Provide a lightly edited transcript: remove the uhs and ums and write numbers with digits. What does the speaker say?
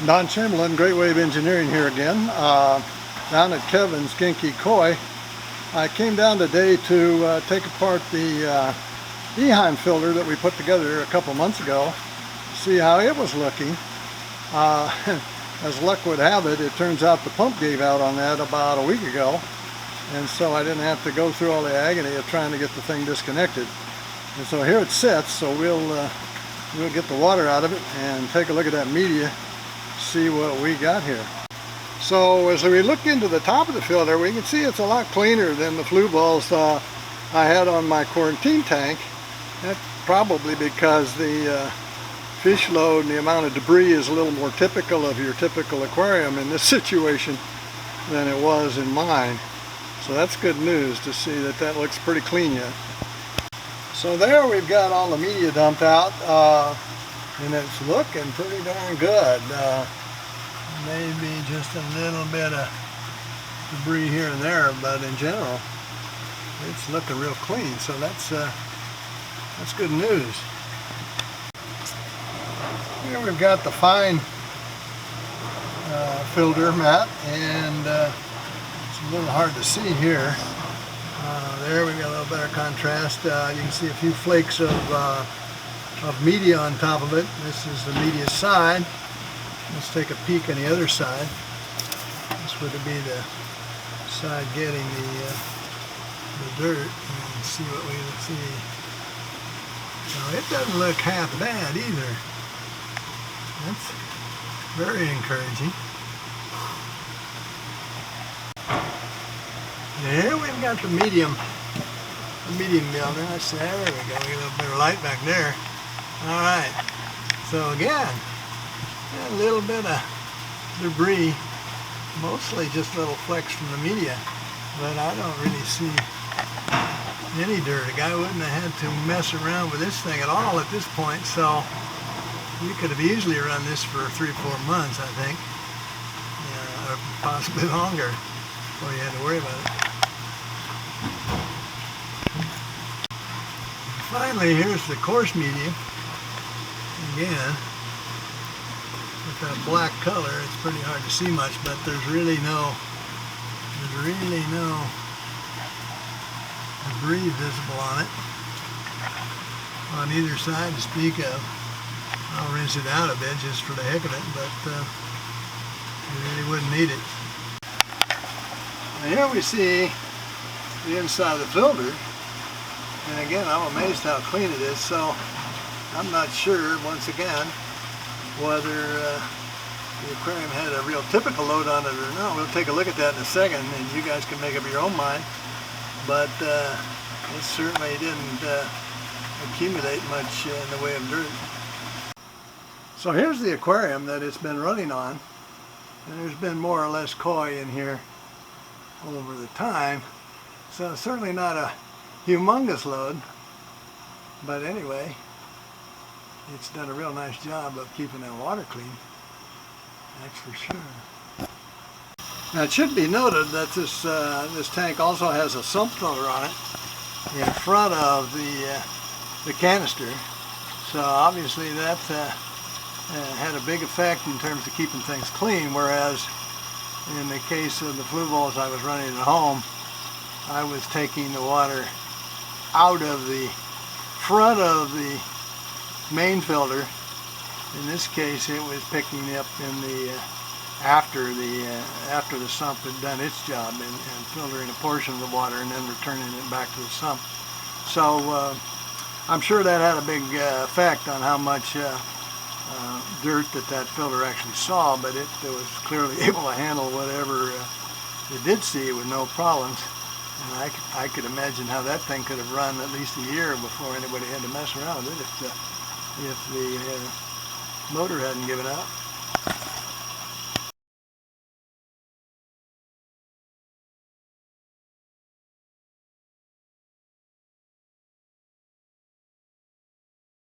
Don Chamberlain, Great Wave Engineering here again, down at Kevin's Genki Koi. I came down today to take apart the Eheim filter that we put together a couple months ago, see how it was looking. As luck would have it, it turns out the pump gave out on that about a week ago, and so I didn't have to go through all the agony of trying to get the thing disconnected. And so here it sits, so we'll get the water out of it and take a look at that media, see what we got here. So as we look into the top of the filter, we can see it's a lot cleaner than the flue balls I had on my quarantine tank. That's probably because the fish load and the amount of debris is a little more typical of your typical aquarium in this situation than it was in mine. So that's good news to see that that looks pretty clean yet. So there we've got all the media dumped out, and it's looking pretty darn good. Maybe just a little bit of debris here and there, but in general it's looking real clean, so that's good news. Here we've got the fine filter mat, and it's a little hard to see here. There we've got a little better contrast. You can see a few flakes of media on top of it. This is the media side. Let's take a peek on the other side. This would be the side getting the dirt, and see what we can see. Now it doesn't look half bad either. That's very encouraging. Here we've got the medium builder. There we go. We get a little better light back there. All right. So again, a little bit of debris, mostly just little flecks from the media, but I don't really see any dirt. A guy wouldn't have had to mess around with this thing at all at this point, so you could have easily run this for 3 or 4 months, I think, or possibly longer before you had to worry about it. Finally, here's the coarse media. Again, with that black color, it's pretty hard to see much, but there's really no debris visible on it on either side to speak of. I'll rinse it out a bit just for the heck of it, but you really wouldn't need it. And here we see the inside of the filter, and again, I'm amazed how clean it is. So I'm not sure, once again, whether the aquarium had a real typical load on it or not. We'll take a look at that in a second, and you guys can make up your own mind. But it certainly didn't accumulate much in the way of dirt. So here's the aquarium that it's been running on, and there's been more or less koi in here over the time. So it's certainly not a humongous load, but anyway, it's done a real nice job of keeping that water clean, that's for sure. Now it should be noted that this tank also has a sump filter on it in front of the canister, so obviously that had a big effect in terms of keeping things clean, whereas in the case of the flue balls I was running at home, I was taking the water out of the front of the main filter. In this case, it was picking up in the after the sump had done its job and filtering a portion of the water and then returning it back to the sump. So I'm sure that had a big effect on how much dirt that filter actually saw, but it was clearly able to handle whatever it did see with no problems. And I could imagine how that thing could have run at least a year before anybody had to mess around with it if the motor hadn't given out.